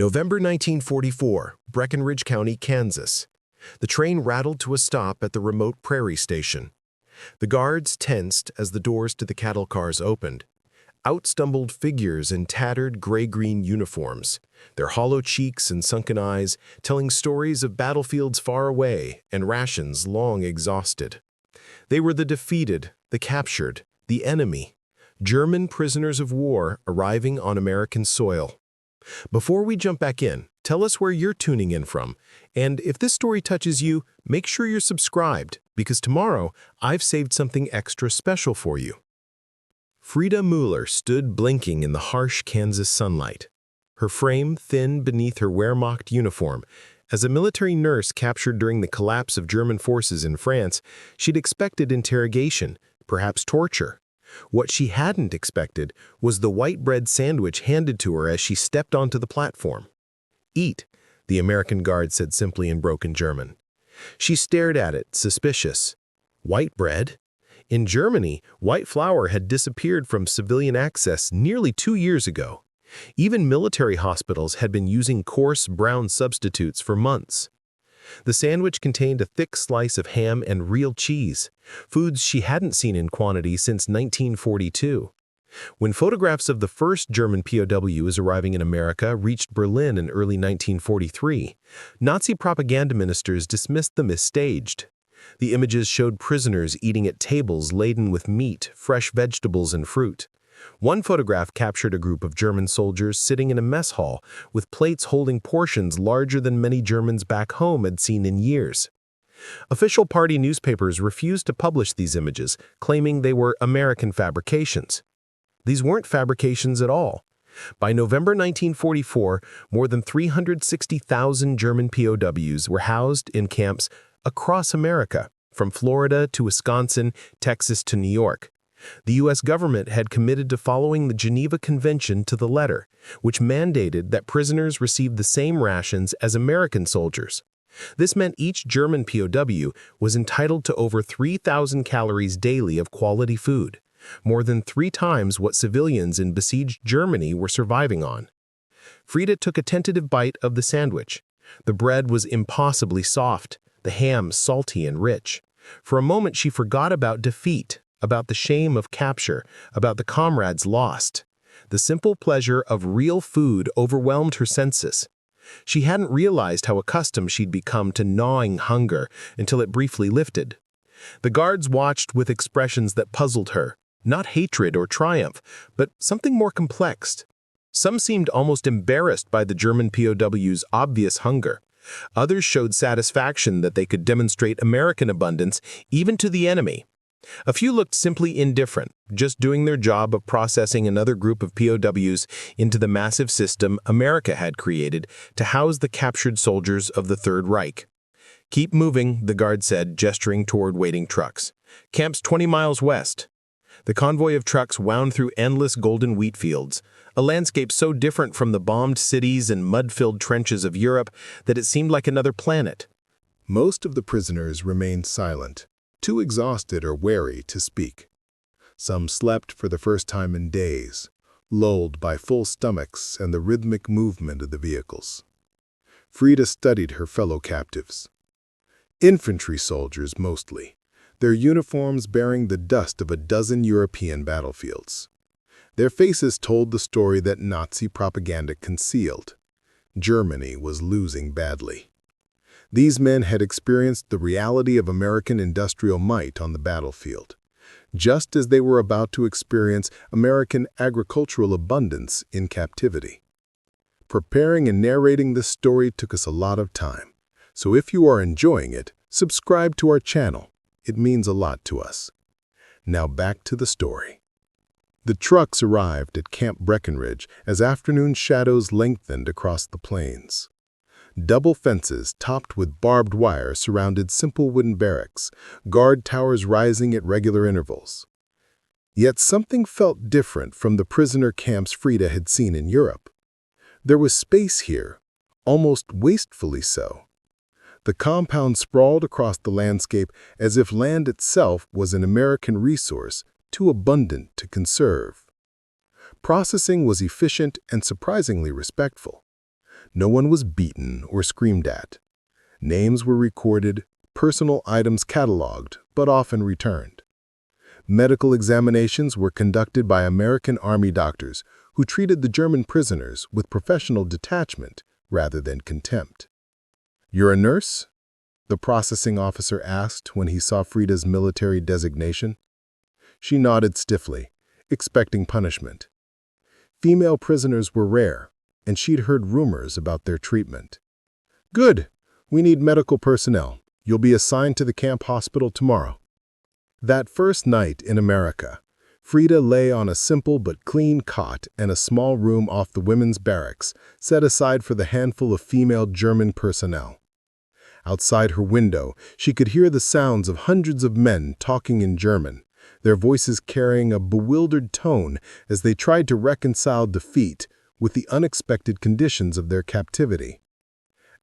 November 1944, Breckinridge County, Kansas. The train rattled to a stop at the remote prairie station. The guards tensed as the doors to the cattle cars opened. Out stumbled figures in tattered gray-green uniforms, their hollow cheeks and sunken eyes telling stories of battlefields far away and rations long exhausted. They were the defeated, the captured, the enemy, German prisoners of war arriving on American soil. Before we jump back in, tell us where you're tuning in from, and if this story touches you, make sure you're subscribed, because tomorrow I've saved something extra special for you. Frieda Müller stood blinking in the harsh Kansas sunlight, her frame thin beneath her Wehrmacht uniform. As a military nurse captured during the collapse of German forces in France, she'd expected interrogation, perhaps torture. What she hadn't expected was the white bread sandwich handed to her as she stepped onto the platform. "Eat," the American guard said simply in broken German. She stared at it, suspicious. White bread? In Germany, white flour had disappeared from civilian access nearly 2 years ago. Even military hospitals had been using coarse brown substitutes for months. The sandwich contained a thick slice of ham and real cheese, foods she hadn't seen in quantity since 1942. When photographs of the first German POWs arriving in America reached Berlin in early 1943, Nazi propaganda ministers dismissed them as staged. The images showed prisoners eating at tables laden with meat, fresh vegetables, and fruit. One photograph captured a group of German soldiers sitting in a mess hall with plates holding portions larger than many Germans back home had seen in years. Official party newspapers refused to publish these images, claiming they were American fabrications. These weren't fabrications at all. By November 1944, more than 360,000 German POWs were housed in camps across America, from Florida to Wisconsin, Texas to New York. The U.S. government had committed to following the Geneva Convention to the letter, which mandated that prisoners receive the same rations as American soldiers. This meant each German POW was entitled to over 3,000 calories daily of quality food, more than 3 times what civilians in besieged Germany were surviving on. Frieda took a tentative bite of the sandwich. The bread was impossibly soft, the ham salty and rich. For a moment she forgot about defeat, about the shame of capture, about the comrades lost. The simple pleasure of real food overwhelmed her senses. She hadn't realized how accustomed she'd become to gnawing hunger until it briefly lifted. The guards watched with expressions that puzzled her, not hatred or triumph, but something more complex. Some seemed almost embarrassed by the German POWs' obvious hunger. Others showed satisfaction that they could demonstrate American abundance even to the enemy. A few looked simply indifferent, just doing their job of processing another group of POWs into the massive system America had created to house the captured soldiers of the Third Reich. "Keep moving," the guard said, gesturing toward waiting trucks. "Camp's 20 miles west." The convoy of trucks wound through endless golden wheat fields, a landscape so different from the bombed cities and mud-filled trenches of Europe that it seemed like another planet. Most of the prisoners remained silent, too exhausted or wary to speak. Some slept for the first time in days, lulled by full stomachs and the rhythmic movement of the vehicles. Frieda studied her fellow captives. Infantry soldiers mostly, their uniforms bearing the dust of a dozen European battlefields. Their faces told the story that Nazi propaganda concealed. Germany was losing badly. These men had experienced the reality of American industrial might on the battlefield, just as they were about to experience American agricultural abundance in captivity. Preparing and narrating this story took us a lot of time, so if you are enjoying it, subscribe to our channel. It means a lot to us. Now back to the story. The trucks arrived at Camp Breckinridge as afternoon shadows lengthened across the plains. Double fences topped with barbed wire surrounded simple wooden barracks, guard towers rising at regular intervals. Yet something felt different from the prisoner camps Frieda had seen in Europe. There was space here, almost wastefully so. The compound sprawled across the landscape as if land itself was an American resource too abundant to conserve. Processing was efficient and surprisingly respectful. No one was beaten or screamed at. Names were recorded, personal items cataloged, but often returned. Medical examinations were conducted by American Army doctors who treated the German prisoners with professional detachment rather than contempt. "You're a nurse?" the processing officer asked when he saw Frieda's military designation. She nodded stiffly, expecting punishment. Female prisoners were rare, and she'd heard rumors about their treatment. "Good. We need medical personnel. You'll be assigned to the camp hospital tomorrow." That first night in America, Frieda lay on a simple but clean cot in a small room off the women's barracks set aside for the handful of female German personnel. Outside her window, she could hear the sounds of hundreds of men talking in German, their voices carrying a bewildered tone as they tried to reconcile defeat with the unexpected conditions of their captivity.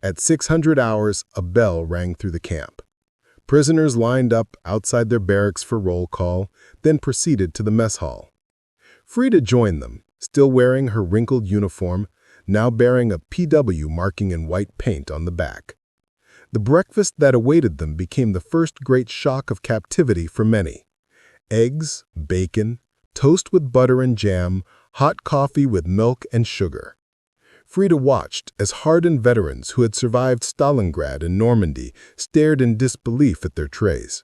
At 600 hours, a bell rang through the camp. Prisoners lined up outside their barracks for roll call, then proceeded to the mess hall. Frieda joined them, still wearing her wrinkled uniform, now bearing a PW marking in white paint on the back. The breakfast that awaited them became the first great shock of captivity for many. Eggs, bacon, toast with butter and jam, hot coffee with milk and sugar. Frieda watched as hardened veterans who had survived Stalingrad and Normandy stared in disbelief at their trays.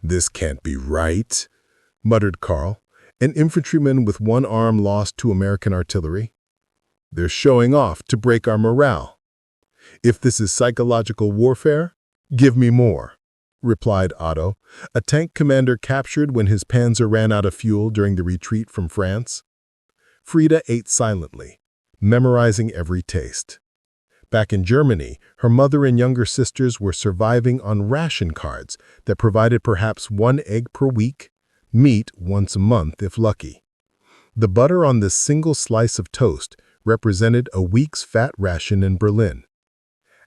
"This can't be right," muttered Karl, an infantryman with one arm lost to American artillery. "They're showing off to break our morale. If this is psychological warfare, give me more," replied Otto, a tank commander captured when his Panzer ran out of fuel during the retreat from France. Frieda ate silently, memorizing every taste. Back in Germany, her mother and younger sisters were surviving on ration cards that provided perhaps 1 egg per week, meat once a month if lucky. The butter on this single slice of toast represented a week's fat ration in Berlin.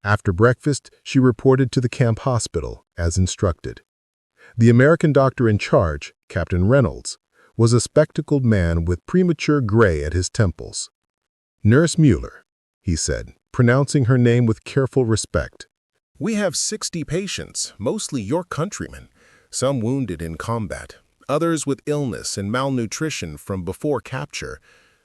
After breakfast, she reported to the camp hospital, as instructed. The American doctor in charge, Captain Reynolds, was a spectacled man with premature gray at his temples. "Nurse Müller," he said, pronouncing her name with careful respect. We have 60 patients, mostly your countrymen, some wounded in combat, others with illness and malnutrition from before capture.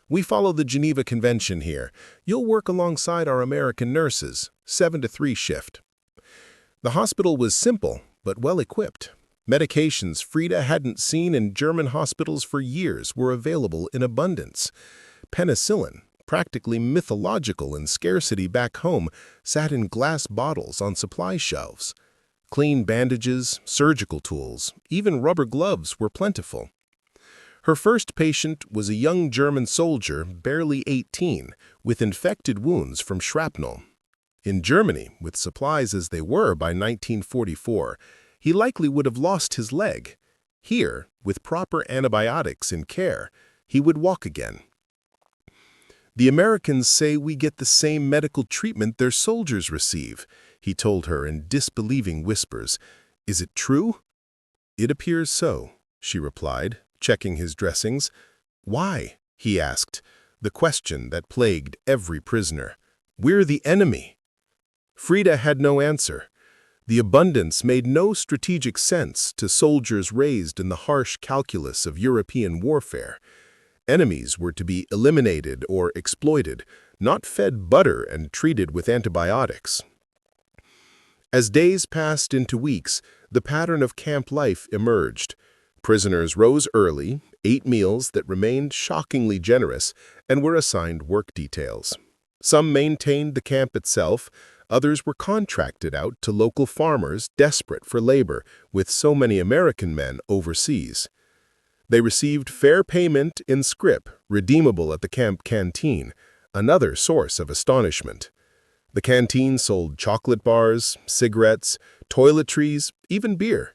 We follow the Geneva Convention here. You'll work alongside our American nurses, 7 to 3 shift. The hospital was simple, but well-equipped. Medications Frieda hadn't seen in German hospitals for years were available in abundance. Penicillin, practically mythological in scarcity back home, sat in glass bottles on supply shelves. Clean bandages, surgical tools, even rubber gloves were plentiful. Her first patient was a young German soldier, barely 18, with infected wounds from shrapnel. In Germany, with supplies as they were by 1944, he likely would have lost his leg. Here, with proper antibiotics and care, he would walk again. "The Americans say we get the same medical treatment their soldiers receive," he told her in disbelieving whispers. "Is it true?" "It appears so," she replied, checking his dressings. "Why?" he asked, the question that plagued every prisoner. "We're the enemy." Frieda had no answer. The abundance made no strategic sense to soldiers raised in the harsh calculus of European warfare. Enemies were to be eliminated or exploited, not fed butter and treated with antibiotics. As days passed into weeks, the pattern of camp life emerged. Prisoners rose early, ate meals that remained shockingly generous, and were assigned work details. Some maintained the camp itself, others were contracted out to local farmers desperate for labor, with so many American men overseas. They received fair payment in scrip, redeemable at the camp canteen, another source of astonishment. The canteen sold chocolate bars, cigarettes, toiletries, even beer.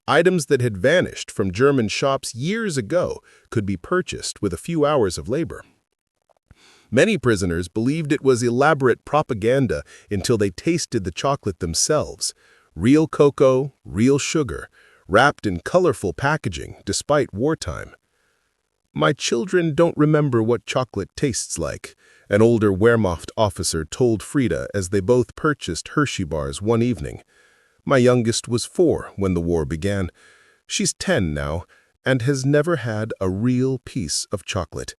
Items that had vanished from German shops years ago could be purchased with a few hours of labor. Many prisoners believed it was elaborate propaganda until they tasted the chocolate themselves. Real cocoa, real sugar, wrapped in colorful packaging despite wartime. "My children don't remember what chocolate tastes like," an older Wehrmacht officer told Frieda as they both purchased Hershey bars one evening. "My youngest was 4 when the war began. She's 10 now and has never had a real piece of chocolate."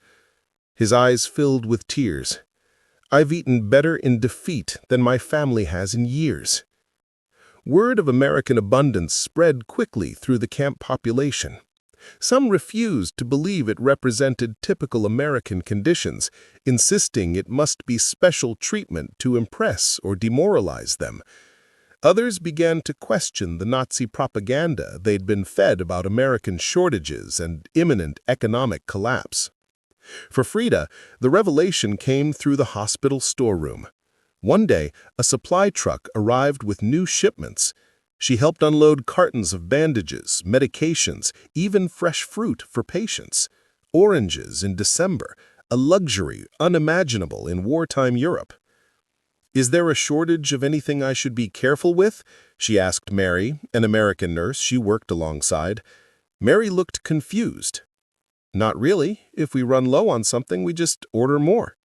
His eyes filled with tears. "I've eaten better in defeat than my family has in years." Word of American abundance spread quickly through the camp population. Some refused to believe it represented typical American conditions, insisting it must be special treatment to impress or demoralize them. Others began to question the Nazi propaganda they'd been fed about American shortages and imminent economic collapse. For Frieda, the revelation came through the hospital storeroom. One day, a supply truck arrived with new shipments. She helped unload cartons of bandages, medications, even fresh fruit for patients. Oranges in December, a luxury unimaginable in wartime Europe. "Is there a shortage of anything I should be careful with?" she asked Mary, an American nurse she worked alongside. Mary looked confused. "Not really. If we run low on something, we just order more."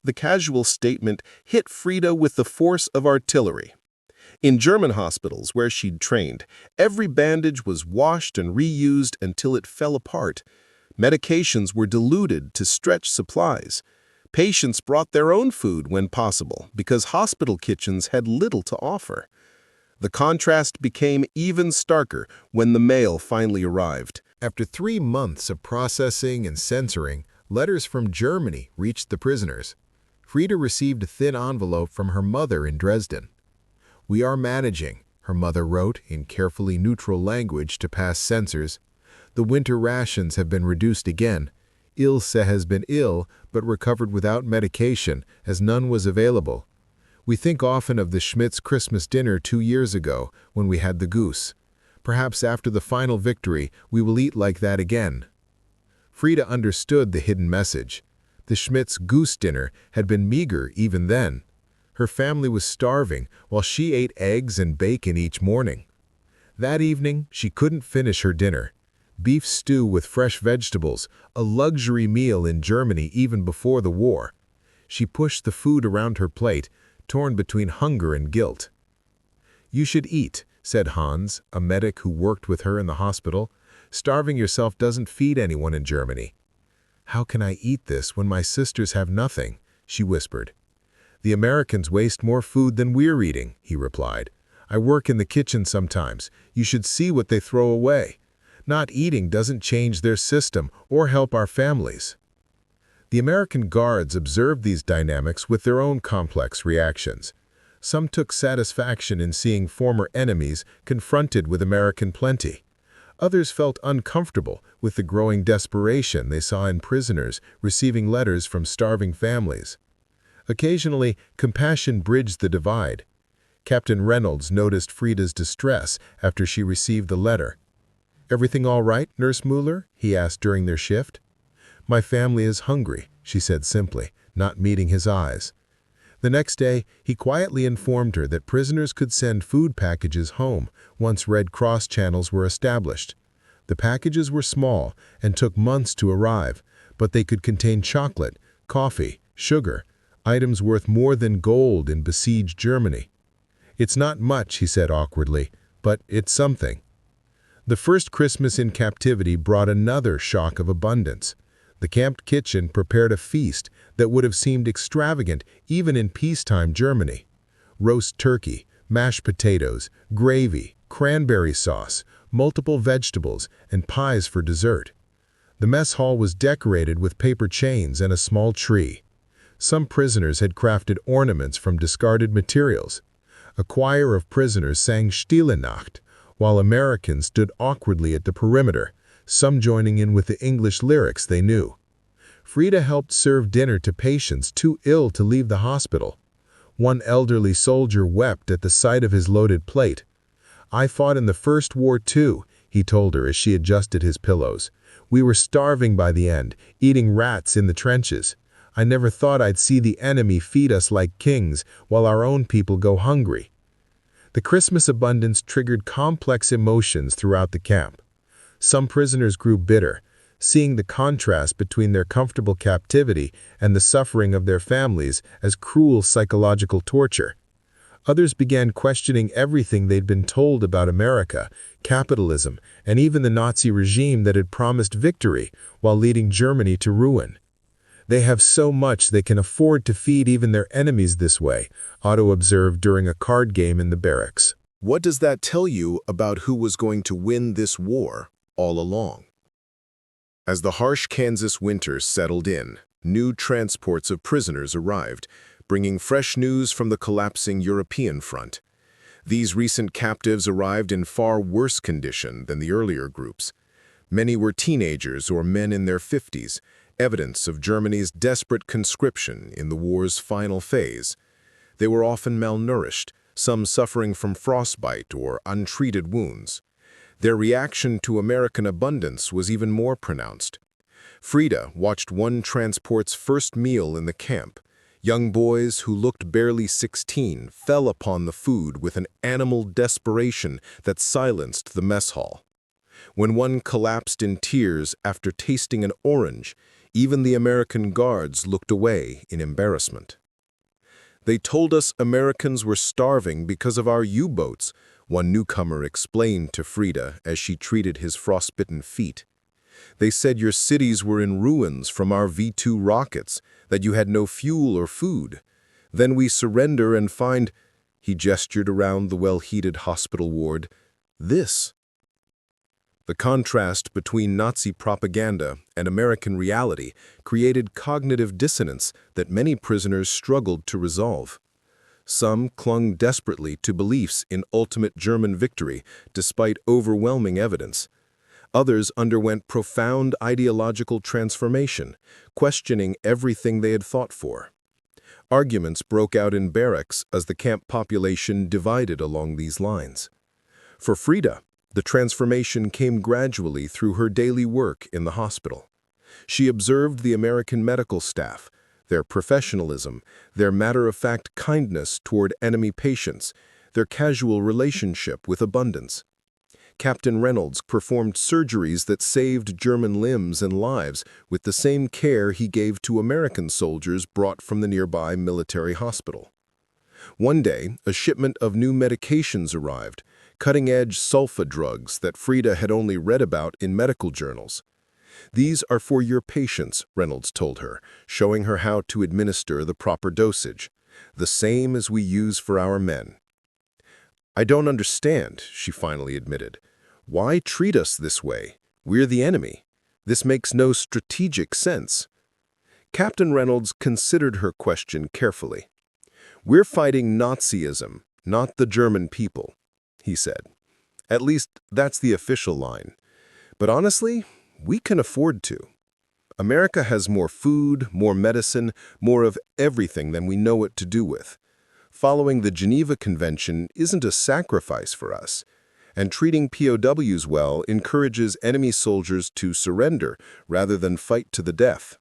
The casual statement hit Frieda with the force of artillery. In German hospitals where she'd trained, every bandage was washed and reused until it fell apart. Medications were diluted to stretch supplies. Patients brought their own food when possible because hospital kitchens had little to offer. The contrast became even starker when the mail finally arrived. After 3 months of processing and censoring, letters from Germany reached the prisoners. Frieda received a thin envelope from her mother in Dresden. "We are managing," her mother wrote in carefully neutral language to pass censors. "The winter rations have been reduced again. Ilse has been ill, but recovered without medication, as none was available. We think often of the Schmidt's Christmas dinner 2 years ago, when we had the goose. Perhaps after the final victory, we will eat like that again." Frieda understood the hidden message. The Schmidt's goose dinner had been meager even then. Her family was starving, while she ate eggs and bacon each morning. That evening, she couldn't finish her dinner. Beef stew with fresh vegetables, a luxury meal in Germany even before the war. She pushed the food around her plate, torn between hunger and guilt. "You should eat," said Hans, a medic who worked with her in the hospital. "Starving yourself doesn't feed anyone in Germany." "How can I eat this when my sisters have nothing?" she whispered. "The Americans waste more food than we're eating," he replied. "I work in the kitchen sometimes. You should see what they throw away. Not eating doesn't change their system or help our families." The American guards observed these dynamics with their own complex reactions. Some took satisfaction in seeing former enemies confronted with American plenty. Others felt uncomfortable with the growing desperation they saw in prisoners receiving letters from starving families. Occasionally, compassion bridged the divide. Captain Reynolds noticed Frieda's distress after she received the letter. "Everything all right, Nurse Müller?" he asked during their shift. "My family is hungry," she said simply, not meeting his eyes. The next day, he quietly informed her that prisoners could send food packages home once Red Cross channels were established. The packages were small and took months to arrive, but they could contain chocolate, coffee, sugar, items worth more than gold in besieged Germany. "It's not much," he said awkwardly, "but it's something." The first Christmas in captivity brought another shock of abundance. The camp kitchen prepared a feast that would have seemed extravagant even in peacetime Germany. Roast turkey, mashed potatoes, gravy, cranberry sauce, multiple vegetables, and pies for dessert. The mess hall was decorated with paper chains and a small tree. Some prisoners had crafted ornaments from discarded materials. A choir of prisoners sang Stille Nacht, while Americans stood awkwardly at the perimeter, some joining in with the English lyrics they knew. Frieda helped serve dinner to patients too ill to leave the hospital. One elderly soldier wept at the sight of his loaded plate. "I fought in the First War too," he told her as she adjusted his pillows. "We were starving by the end, eating rats in the trenches. I never thought I'd see the enemy feed us like kings while our own people go hungry." The Christmas abundance triggered complex emotions throughout the camp. Some prisoners grew bitter. seeing the contrast between their comfortable captivity and the suffering of their families as cruel psychological torture. Others began questioning everything they'd been told about America, capitalism, and even the Nazi regime that had promised victory while leading Germany to ruin. They have so much they can afford to feed even their enemies this way, Otto observed during a card game in the barracks. What does that tell you about who was going to win this war all along? As the harsh Kansas winter settled in, new transports of prisoners arrived, bringing fresh news from the collapsing European front. These recent captives arrived in far worse condition than the earlier groups. Many were teenagers or men in their 50s, evidence of Germany's desperate conscription in the war's final phase. They were often malnourished, some suffering from frostbite or untreated wounds. Their reaction to American abundance was even more pronounced. Frieda watched one transport's first meal in the camp. Young boys who looked barely 16 fell upon the food with an animal desperation that silenced the mess hall. When one collapsed in tears after tasting an orange, even the American guards looked away in embarrassment. "They told us Americans were starving because of our U-boats," one newcomer explained to Frieda as she treated his frostbitten feet. "They said your cities were in ruins from our V-2 rockets, that you had no fuel or food. Then we surrender and find," he gestured around the well-heated hospital ward, "this." The contrast between Nazi propaganda and American reality created cognitive dissonance that many prisoners struggled to resolve. Some clung desperately to beliefs in ultimate German victory despite overwhelming evidence. Others underwent profound ideological transformation, questioning everything they had fought for. Arguments broke out in barracks as the camp population divided along these lines. For Frieda, the transformation came gradually through her daily work in the hospital. She observed the American medical staff, their professionalism, their matter-of-fact kindness toward enemy patients, their casual relationship with abundance. Captain Reynolds performed surgeries that saved German limbs and lives with the same care he gave to American soldiers brought from the nearby military hospital. One day, a shipment of new medications arrived, cutting-edge sulfa drugs that Frieda had only read about in medical journals. "These are for your patients," Reynolds told her, showing her how to administer the proper dosage, "the same as we use for our men." "I don't understand," she finally admitted. "Why treat us this way? We're the enemy. This makes no strategic sense." Captain Reynolds considered her question carefully. "We're fighting Nazism, not the German people," he said. "At least that's the official line. But honestly, we can afford to. America has more food, more medicine, more of everything than we know what to do with. Following the Geneva Convention isn't a sacrifice for us, and treating POWs well encourages enemy soldiers to surrender rather than fight to the death."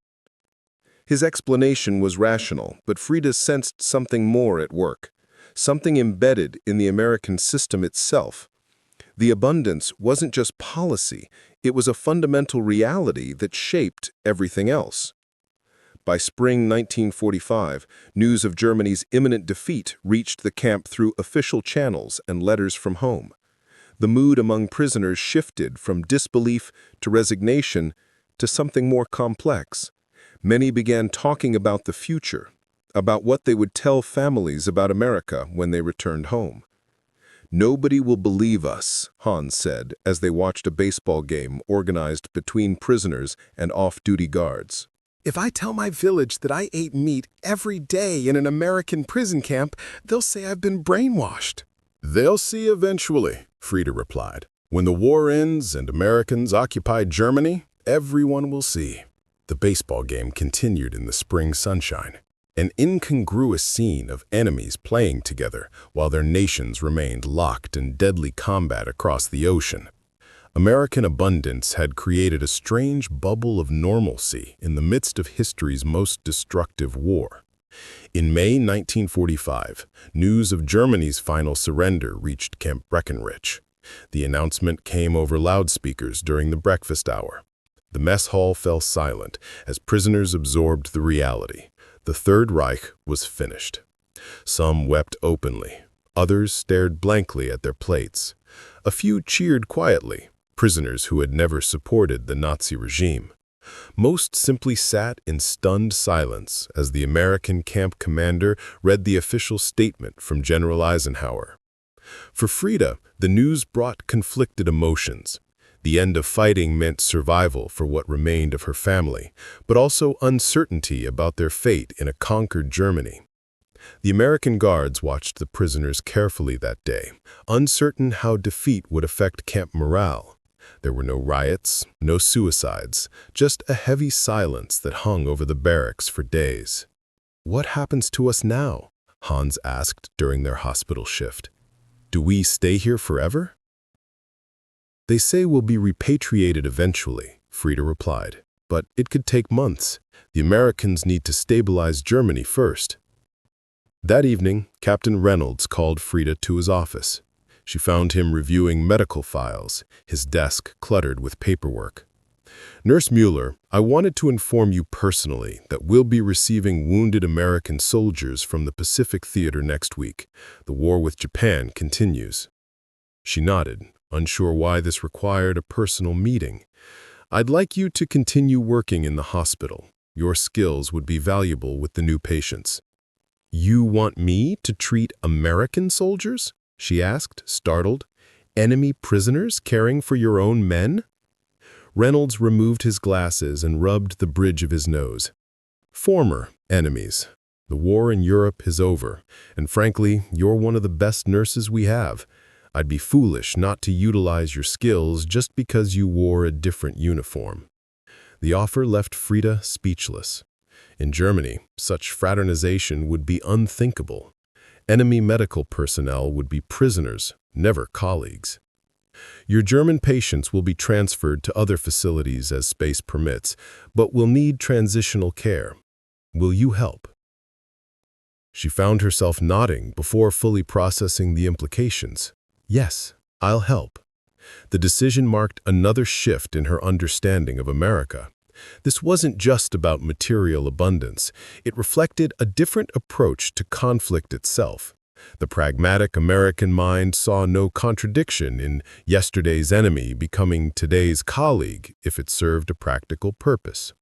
His explanation was rational, but Frieda sensed something more at work, something embedded in the American system itself. The abundance wasn't just policy, it was a fundamental reality that shaped everything else. By spring 1945, news of Germany's imminent defeat reached the camp through official channels and letters from home. The mood among prisoners shifted from disbelief to resignation to something more complex. Many began talking about the future, about what they would tell families about America when they returned home. "Nobody will believe us," Hans said as they watched a baseball game organized between prisoners and off-duty guards. "If I tell my village that I ate meat every day in an American prison camp, they'll say I've been brainwashed." "They'll see eventually," Frieda replied. "When the war ends and Americans occupy Germany, everyone will see." The baseball game continued in the spring sunshine, an incongruous scene of enemies playing together while their nations remained locked in deadly combat across the ocean. American abundance had created a strange bubble of normalcy in the midst of history's most destructive war. In May 1945, news of Germany's final surrender reached Camp Breckinridge. The announcement came over loudspeakers during the breakfast hour. The mess hall fell silent as prisoners absorbed the reality. The Third Reich was finished. Some wept openly. Others stared blankly at their plates. A few cheered quietly, prisoners who had never supported the Nazi regime. Most simply sat in stunned silence as the American camp commander read the official statement from General Eisenhower. For Frieda, the news brought conflicted emotions. The end of fighting meant survival for what remained of her family, but also uncertainty about their fate in a conquered Germany. The American guards watched the prisoners carefully that day, uncertain how defeat would affect camp morale. There were no riots, no suicides, just a heavy silence that hung over the barracks for days. "What happens to us now?" Hans asked during their hospital shift. "Do we stay here forever?" "They say we'll be repatriated eventually," Frieda replied. "But it could take months. The Americans need to stabilize Germany first." That evening, Captain Reynolds called Frieda to his office. She found him reviewing medical files, his desk cluttered with paperwork. "Nurse Müller, I wanted to inform you personally that we'll be receiving wounded American soldiers from the Pacific Theater next week. The war with Japan continues." She nodded, unsure why this required a personal meeting. "I'd like you to continue working in the hospital. Your skills would be valuable with the new patients." "You want me to treat American soldiers?" she asked, startled. "Enemy prisoners caring for your own men?" Reynolds removed his glasses and rubbed the bridge of his nose. "Former enemies. The war in Europe is over, and frankly, you're one of the best nurses we have. I'd be foolish not to utilize your skills just because you wore a different uniform." The offer left Frieda speechless. In Germany, such fraternization would be unthinkable. Enemy medical personnel would be prisoners, never colleagues. "Your German patients will be transferred to other facilities as space permits, but will need transitional care. Will you help?" She found herself nodding before fully processing the implications. "Yes, I'll help." The decision marked another shift in her understanding of America. This wasn't just about material abundance. It reflected a different approach to conflict itself. The pragmatic American mind saw no contradiction in yesterday's enemy becoming today's colleague if it served a practical purpose.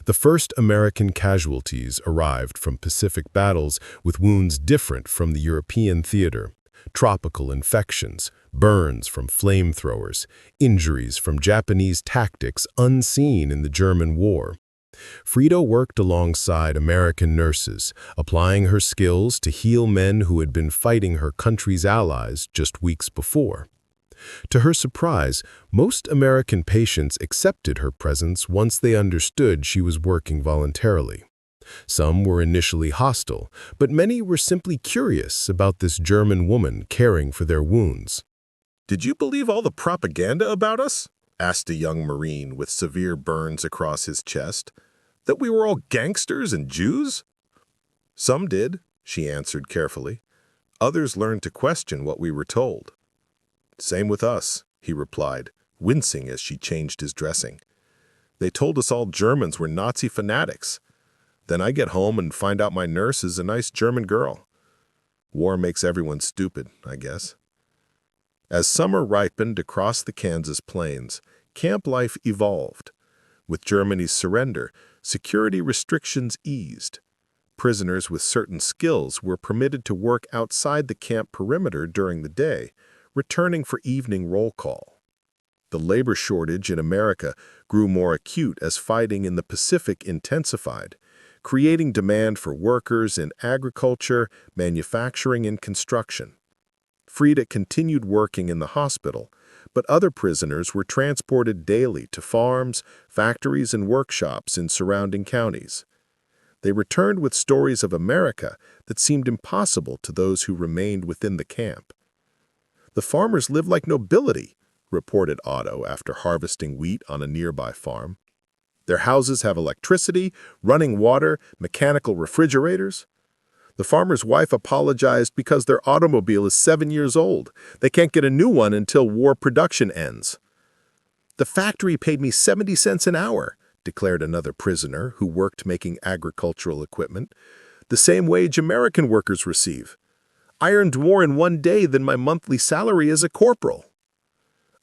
The first American casualties arrived from Pacific battles with wounds different from the European theater. Tropical infections, burns from flamethrowers, injuries from Japanese tactics unseen in the German war. Frieda worked alongside American nurses, applying her skills to heal men who had been fighting her country's allies just weeks before. To her surprise, most American patients accepted her presence once they understood she was working voluntarily. Some were initially hostile, but many were simply curious about this German woman caring for their wounds. "Did you believe all the propaganda about us?" asked a young Marine with severe burns across his chest. "That we were all gangsters and Jews?" "Some did," she answered carefully. "Others learned to question what we were told." "Same with us," he replied, wincing as she changed his dressing. "They told us all Germans were Nazi fanatics. Then I get home and find out my nurse is a nice German girl. War makes everyone stupid, I guess." As summer ripened across the Kansas plains, camp life evolved. With Germany's surrender, security restrictions eased. Prisoners with certain skills were permitted to work outside the camp perimeter during the day, returning for evening roll call. The labor shortage in America grew more acute as fighting in the Pacific intensified, creating demand for workers in agriculture, manufacturing, and construction. Frieda continued working in the hospital, but other prisoners were transported daily to farms, factories, and workshops in surrounding counties. They returned with stories of America that seemed impossible to those who remained within the camp. "The farmers live like nobility," reported Otto after harvesting wheat on a nearby farm. "Their houses have electricity, running water, mechanical refrigerators." The farmer's wife apologized because their automobile is 7 years old. They can't get a new one until war production ends. "The factory paid me 70 cents an hour," declared another prisoner who worked making agricultural equipment. "The same wage American workers receive. I earned more in one day than my monthly salary as a corporal."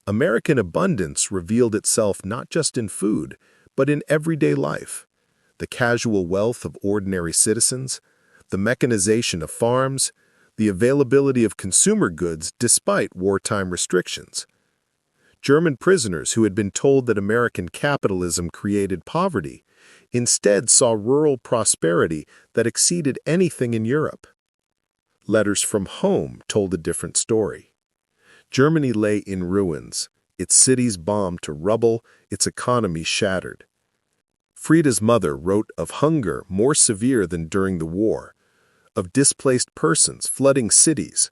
American abundance revealed itself not just in food, but in everyday life. The casual wealth of ordinary citizens, the mechanization of farms, the availability of consumer goods despite wartime restrictions. German prisoners who had been told that American capitalism created poverty instead saw rural prosperity that exceeded anything in Europe. Letters from home told a different story. Germany lay in ruins, its cities bombed to rubble, its economy shattered. Frieda's mother wrote of hunger more severe than during the war, of displaced persons flooding cities,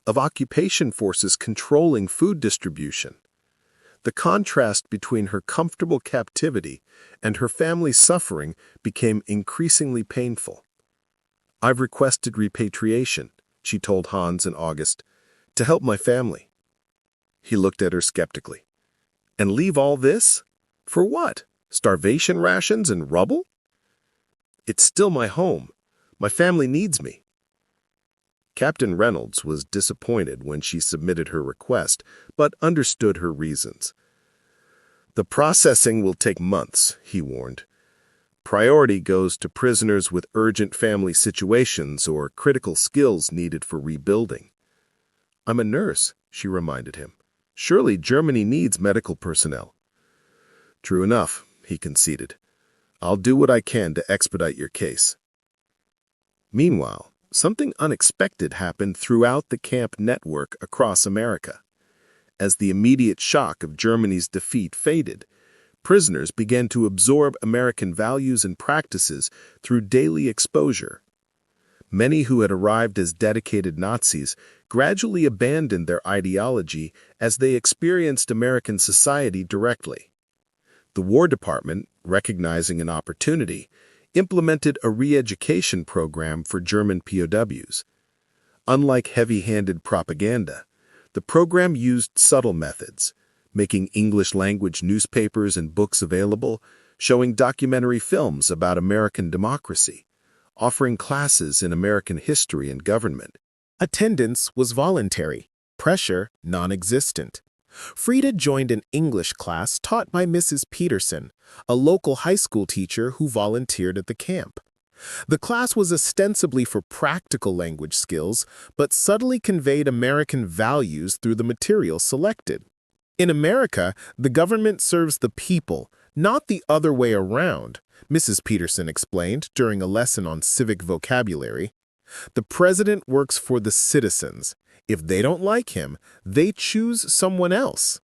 of occupation forces controlling food distribution. The contrast between her comfortable captivity and her family's suffering became increasingly painful. "I've requested repatriation," she told Hans in August, "to help my family." He looked at her skeptically. "And leave all this? For what? Starvation rations and rubble?" "It's still my home. My family needs me." Captain Reynolds was disappointed when she submitted her request, but understood her reasons. "The processing will take months," he warned. "Priority goes to prisoners with urgent family situations or critical skills needed for rebuilding." "I'm a nurse," she reminded him. "Surely Germany needs medical personnel." "True enough," he conceded. "I'll do what I can to expedite your case." Meanwhile, something unexpected happened throughout the camp network across America. As the immediate shock of Germany's defeat faded, prisoners began to absorb American values and practices through daily exposure. Many who had arrived as dedicated Nazis gradually abandoned their ideology as they experienced American society directly. The War Department, recognizing an opportunity, implemented a re-education program for German POWs. Unlike heavy-handed propaganda, the program used subtle methods, making English-language newspapers and books available, showing documentary films about American democracy, offering classes in American history and government. Attendance was voluntary, pressure non-existent. Frieda joined an English class taught by Mrs. Peterson, a local high school teacher who volunteered at the camp. The class was ostensibly for practical language skills, but subtly conveyed American values through the material selected. In America, the government serves the people, not the other way around, Mrs. Peterson explained during a lesson on civic vocabulary. The president works for the citizens. If they don't like him, they choose someone else.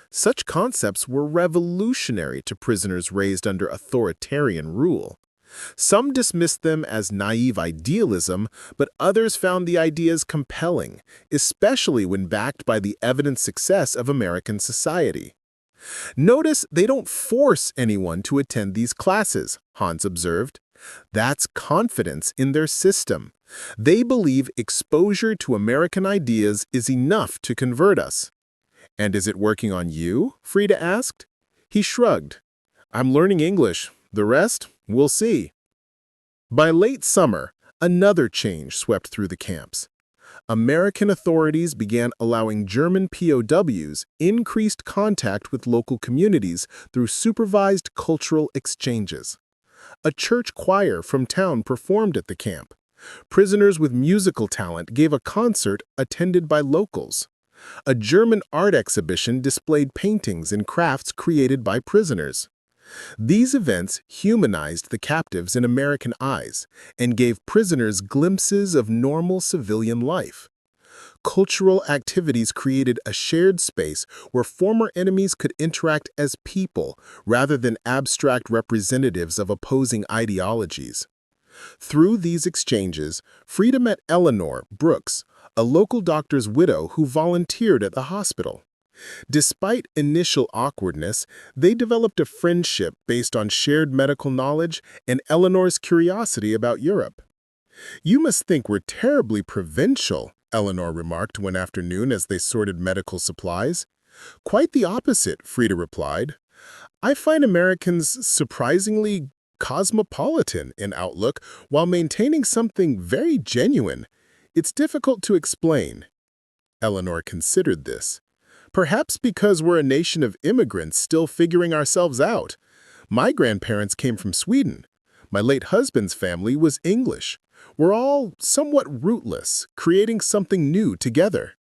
Such concepts were revolutionary to prisoners raised under authoritarian rule. Some dismissed them as naive idealism, but others found the ideas compelling, especially when backed by the evident success of American society. "Notice they don't force anyone to attend these classes," Hans observed. "That's confidence in their system. They believe exposure to American ideas is enough to convert us." "And is it working on you?" Frieda asked. He shrugged. "I'm learning English. The rest, we'll see." By late summer, another change swept through the camps. American authorities began allowing German POWs increased contact with local communities through supervised cultural exchanges. A church choir from town performed at the camp. Prisoners with musical talent gave a concert attended by locals. A German art exhibition displayed paintings and crafts created by prisoners. These events humanized the captives in American eyes and gave prisoners glimpses of normal civilian life. Cultural activities created a shared space where former enemies could interact as people rather than abstract representatives of opposing ideologies. Through these exchanges, Frieda met Eleanor Brooks, a local doctor's widow who volunteered at the hospital. Despite initial awkwardness, they developed a friendship based on shared medical knowledge and Eleanor's curiosity about Europe. "You must think we're terribly provincial," Eleanor remarked one afternoon as they sorted medical supplies. Quite the opposite, Frieda replied. I find Americans surprisingly cosmopolitan in outlook while maintaining something very genuine. It's difficult to explain. Eleanor considered this. Perhaps because we're a nation of immigrants still figuring ourselves out. My grandparents came from Sweden. My late husband's family was English. We're all somewhat rootless, creating something new together.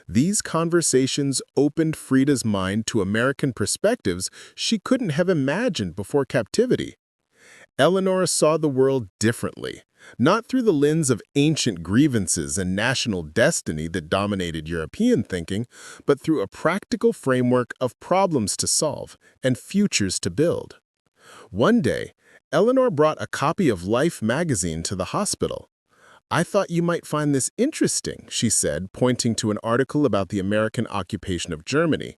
These conversations opened Frieda's mind to American perspectives she couldn't have imagined before captivity. Eleanor saw the world differently, not through the lens of ancient grievances and national destiny that dominated European thinking, but through a practical framework of problems to solve and futures to build. One day, Eleanor brought a copy of Life magazine to the hospital. I thought you might find this interesting, she said, pointing to an article about the American occupation of Germany.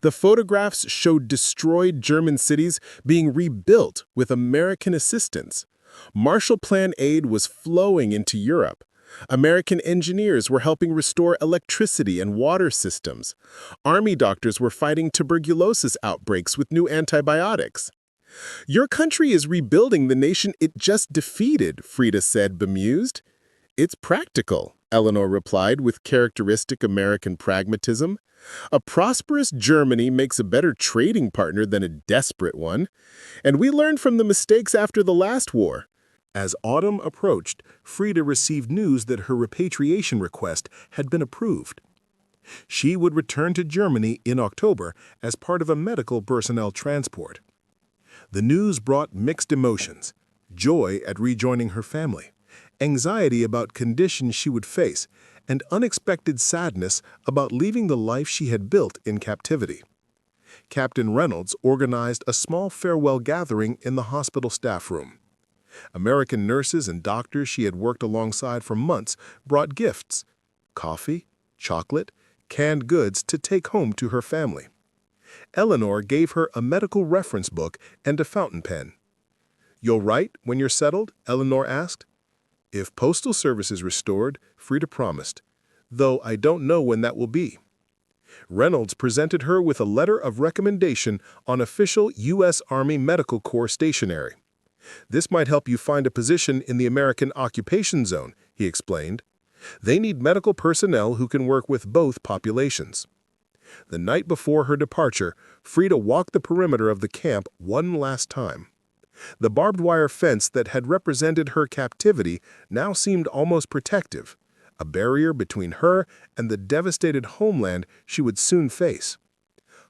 The photographs showed destroyed German cities being rebuilt with American assistance. Marshall Plan aid was flowing into Europe. American engineers were helping restore electricity and water systems. Army doctors were fighting tuberculosis outbreaks with new antibiotics. Your country is rebuilding the nation it just defeated, Frieda said, bemused. It's practical, Eleanor replied with characteristic American pragmatism. A prosperous Germany makes a better trading partner than a desperate one. And we learned from the mistakes after the last war. As autumn approached, Frieda received news that her repatriation request had been approved. She would return to Germany in October as part of a medical personnel transport. The news brought mixed emotions: joy at rejoining her family, anxiety about conditions she would face, and unexpected sadness about leaving the life she had built in captivity. Captain Reynolds organized a small farewell gathering in the hospital staff room. American nurses and doctors she had worked alongside for months brought gifts: coffee, chocolate, canned goods to take home to her family. Eleanor gave her a medical reference book and a fountain pen. "You'll write when you're settled?" Eleanor asked. "If postal service is restored," Frieda promised, "though I don't know when that will be." Reynolds presented her with a letter of recommendation on official U.S. Army Medical Corps stationery. "This might help you find a position in the American occupation zone," he explained. "They need medical personnel who can work with both populations." The night before her departure, Frieda walked the perimeter of the camp one last time. The barbed wire fence that had represented her captivity now seemed almost protective, a barrier between her and the devastated homeland she would soon face.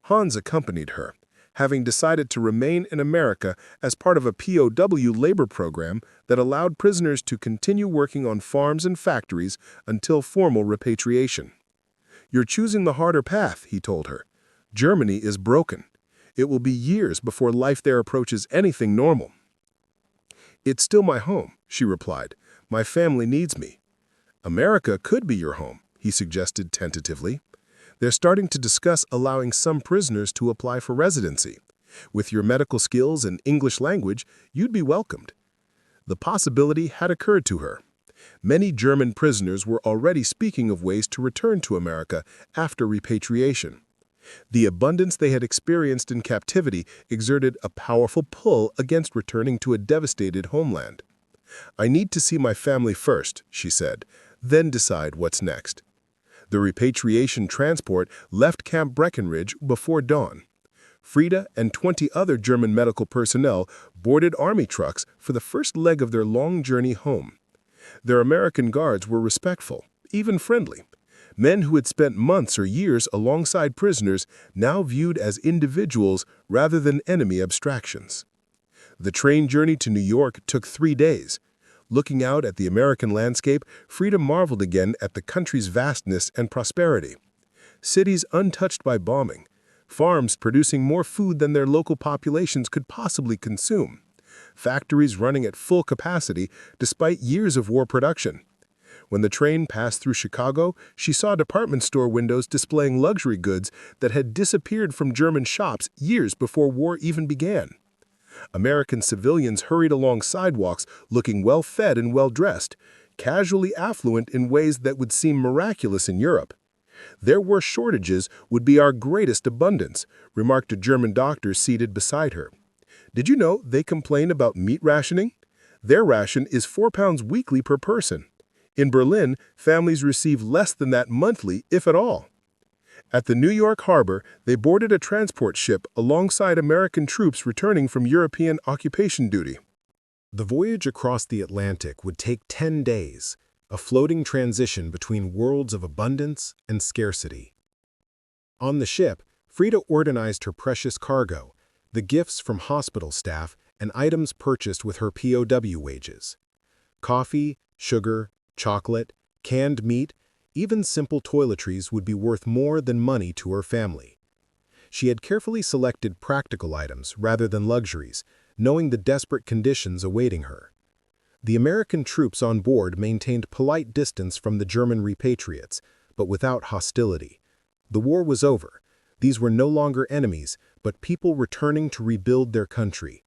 Hans accompanied her, having decided to remain in America as part of a POW labor program that allowed prisoners to continue working on farms and factories until formal repatriation. "You're choosing the harder path," he told her. "Germany is broken. It will be years before life there approaches anything normal." "It's still my home," she replied. "My family needs me." "America could be your home," he suggested tentatively. "They're starting to discuss allowing some prisoners to apply for residency. With your medical skills and English language, you'd be welcomed." The possibility had occurred to her. Many German prisoners were already speaking of ways to return to America after repatriation. The abundance they had experienced in captivity exerted a powerful pull against returning to a devastated homeland. "I need to see my family first," she said, "then decide what's next." The repatriation transport left Camp Breckinridge before dawn. Frieda and 20 other German medical personnel boarded army trucks for the first leg of their long journey home. Their American guards were respectful, even friendly. Men who had spent months or years alongside prisoners now viewed as individuals rather than enemy abstractions. The train journey to New York took 3 days. Looking out at the American landscape, Frieda marveled again at the country's vastness and prosperity. Cities untouched by bombing, farms producing more food than their local populations could possibly consume, factories running at full capacity despite years of war production. When the train passed through Chicago, she saw department store windows displaying luxury goods that had disappeared from German shops years before war even began. American civilians hurried along sidewalks looking well-fed and well-dressed, casually affluent in ways that would seem miraculous in Europe. Their worst shortages would be our greatest abundance, remarked a German doctor seated beside her. Did you know they complain about meat rationing? Their ration is 4 pounds weekly per person. In Berlin, families receive less than that monthly, if at all. At the New York harbor, they boarded a transport ship alongside American troops returning from European occupation duty. The voyage across the Atlantic would take 10 days, a floating transition between worlds of abundance and scarcity. On the ship, Frieda organized her precious cargo, the gifts from hospital staff and items purchased with her POW wages. Coffee, sugar, chocolate, canned meat, even simple toiletries would be worth more than money to her family. She had carefully selected practical items rather than luxuries, knowing the desperate conditions awaiting her. The American troops on board maintained polite distance from the German repatriates, but without hostility. The war was over. These were no longer enemies, but people returning to rebuild their country.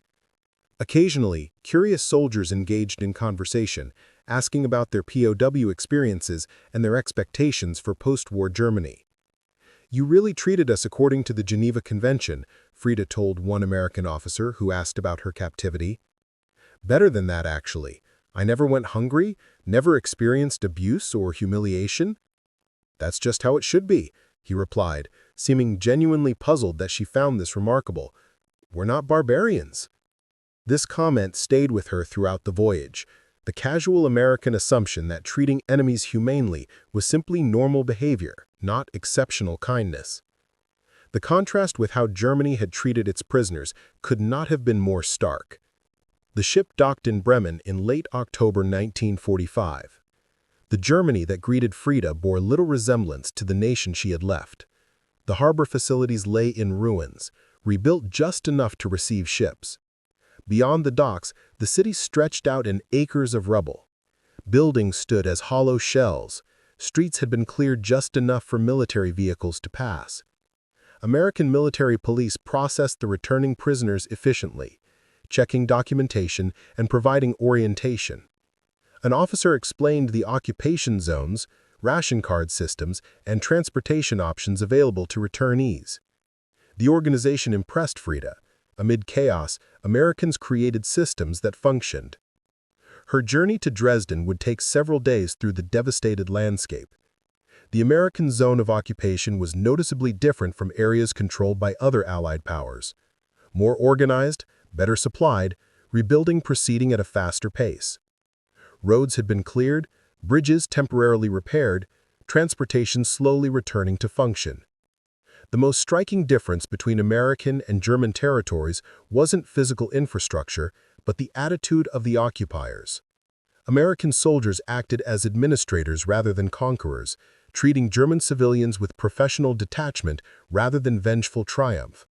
Occasionally, curious soldiers engaged in conversation, asking about their POW experiences and their expectations for post-war Germany. "You really treated us according to the Geneva Convention," Frieda told one American officer who asked about her captivity. "Better than that, actually. I never went hungry, never experienced abuse or humiliation." "That's just how it should be," he replied, seeming genuinely puzzled that she found this remarkable. "We're not barbarians." This comment stayed with her throughout the voyage, the casual American assumption that treating enemies humanely was simply normal behavior, not exceptional kindness. The contrast with how Germany had treated its prisoners could not have been more stark. The ship docked in Bremen in late October 1945. The Germany that greeted Frieda bore little resemblance to the nation she had left. The harbor facilities lay in ruins, rebuilt just enough to receive ships. Beyond the docks, the city stretched out in acres of rubble. Buildings stood as hollow shells. Streets had been cleared just enough for military vehicles to pass. American military police processed the returning prisoners efficiently, checking documentation and providing orientation. An officer explained the occupation zones, ration card systems, and transportation options available to returnees. The organization impressed Frieda. Amid chaos, Americans created systems that functioned. Her journey to Dresden would take several days through the devastated landscape. The American zone of occupation was noticeably different from areas controlled by other Allied powers. More organized, better supplied, rebuilding proceeding at a faster pace. Roads had been cleared, bridges temporarily repaired, transportation slowly returning to function. The most striking difference between American and German territories wasn't physical infrastructure, but the attitude of the occupiers. American soldiers acted as administrators rather than conquerors, treating German civilians with professional detachment rather than vengeful triumph.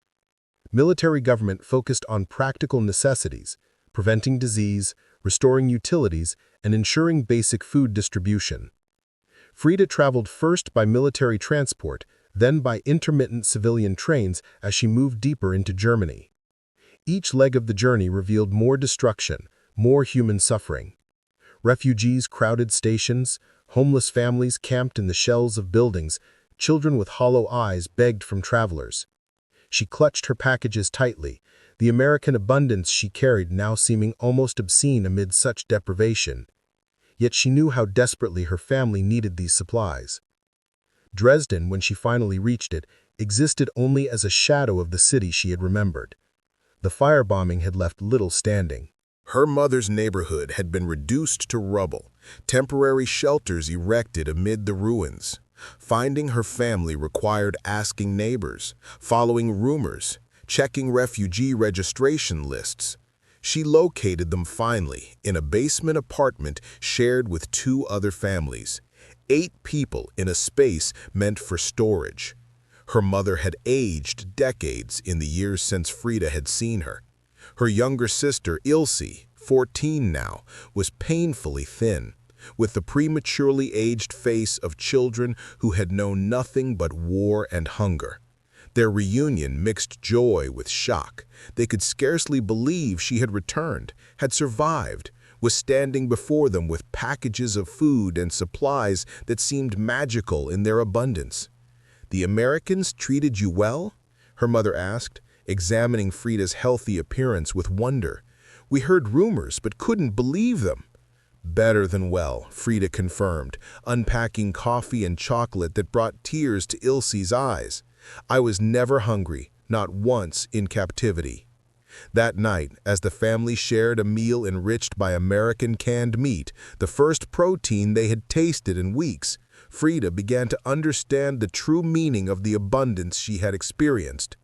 Military government focused on practical necessities, preventing disease, restoring utilities, and ensuring basic food distribution. Frieda traveled first by military transport, then by intermittent civilian trains as she moved deeper into Germany. Each leg of the journey revealed more destruction, more human suffering. Refugees crowded stations, homeless families camped in the shells of buildings, children with hollow eyes begged from travelers. She clutched her packages tightly, the American abundance she carried now seeming almost obscene amid such deprivation. Yet she knew how desperately her family needed these supplies. Dresden, when she finally reached it, existed only as a shadow of the city she had remembered. The firebombing had left little standing. Her mother's neighborhood had been reduced to rubble, temporary shelters erected amid the ruins. Finding her family required asking neighbors, following rumors, checking refugee registration lists. She located them finally in a basement apartment shared with 2 other families. 8 people in a space meant for storage. Her mother had aged decades in the years since Frieda had seen her. Her younger sister, Ilse, 14 now, was painfully thin, with the prematurely aged face of children who had known nothing but war and hunger. Their reunion mixed joy with shock. They could scarcely believe she had returned, had survived, was standing before them with packages of food and supplies that seemed magical in their abundance. "The Americans treated you well?" her mother asked, examining Frieda's healthy appearance with wonder. "We heard rumors but couldn't believe them." "Better than well," Frieda confirmed, unpacking coffee and chocolate that brought tears to Ilse's eyes. "I was never hungry, not once in captivity." That night, as the family shared a meal enriched by American canned meat, the first protein they had tasted in weeks, Frieda began to understand the true meaning of the abundance she had experienced.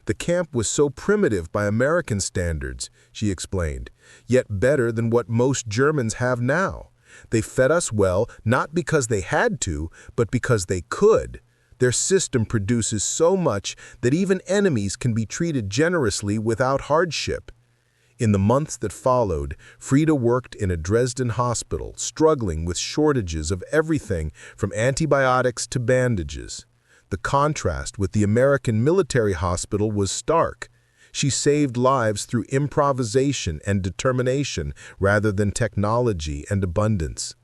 "The camp was so primitive by American standards," she explained, "yet better than what most Germans have now. They fed us well, not because they had to, but because they could. Their system produces so much that even enemies can be treated generously without hardship." In the months that followed, Frieda worked in a Dresden hospital, struggling with shortages of everything from antibiotics to bandages. The contrast with the American military hospital was stark. She saved lives through improvisation and determination rather than technology and abundance.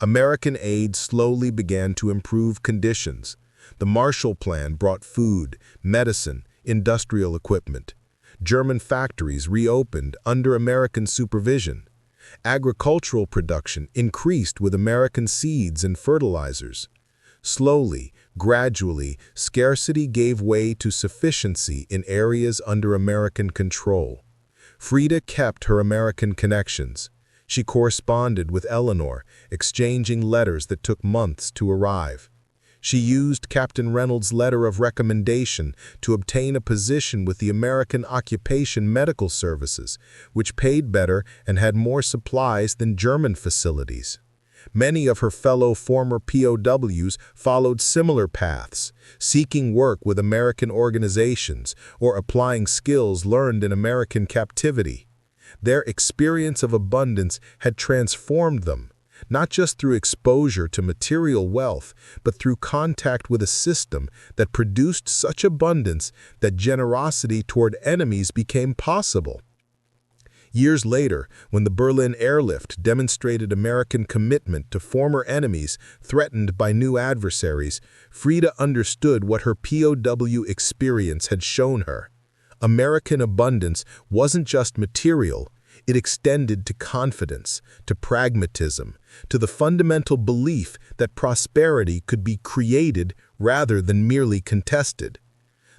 American aid slowly began to improve conditions. The Marshall Plan brought food, medicine, industrial equipment. German factories reopened under American supervision. Agricultural production increased with American seeds and fertilizers. Slowly, gradually, scarcity gave way to sufficiency in areas under American control. Frieda kept her American connections. She corresponded with Eleanor, exchanging letters that took months to arrive. She used Captain Reynolds' letter of recommendation to obtain a position with the American Occupation Medical Services, which paid better and had more supplies than German facilities. Many of her fellow former POWs followed similar paths, seeking work with American organizations or applying skills learned in American captivity. Their experience of abundance had transformed them, not just through exposure to material wealth, but through contact with a system that produced such abundance that generosity toward enemies became possible. Years later, when the Berlin airlift demonstrated American commitment to former enemies threatened by new adversaries, Frieda understood what her POW experience had shown her. American abundance wasn't just material. It extended to confidence, to pragmatism, to the fundamental belief that prosperity could be created rather than merely contested.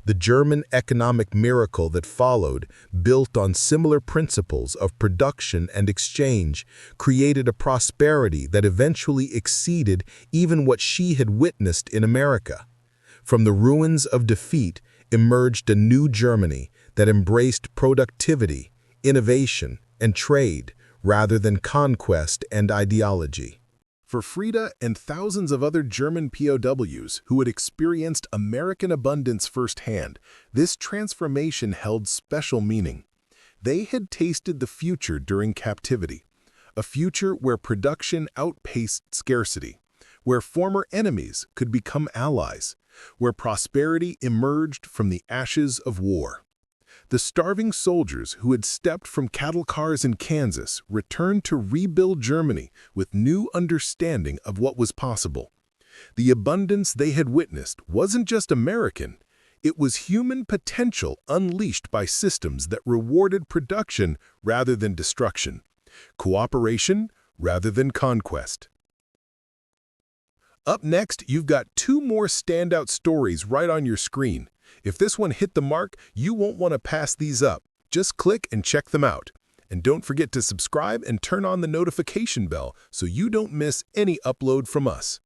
The German economic miracle that followed, built on similar principles of production and exchange, created a prosperity that eventually exceeded even what she had witnessed in America. From the ruins of defeat emerged a new Germany that embraced productivity, innovation, and trade, rather than conquest and ideology. For Frieda and thousands of other German POWs who had experienced American abundance firsthand, this transformation held special meaning. They had tasted the future during captivity, a future where production outpaced scarcity, where former enemies could become allies, where prosperity emerged from the ashes of war. The starving soldiers who had stepped from cattle cars in Kansas returned to rebuild Germany with new understanding of what was possible. The abundance they had witnessed wasn't just American, it was human potential unleashed by systems that rewarded production rather than destruction, cooperation rather than conquest. Up next, you've got two more standout stories right on your screen. If this one hit the mark, you won't want to pass these up. Just click and check them out. And don't forget to subscribe and turn on the notification bell so you don't miss any upload from us.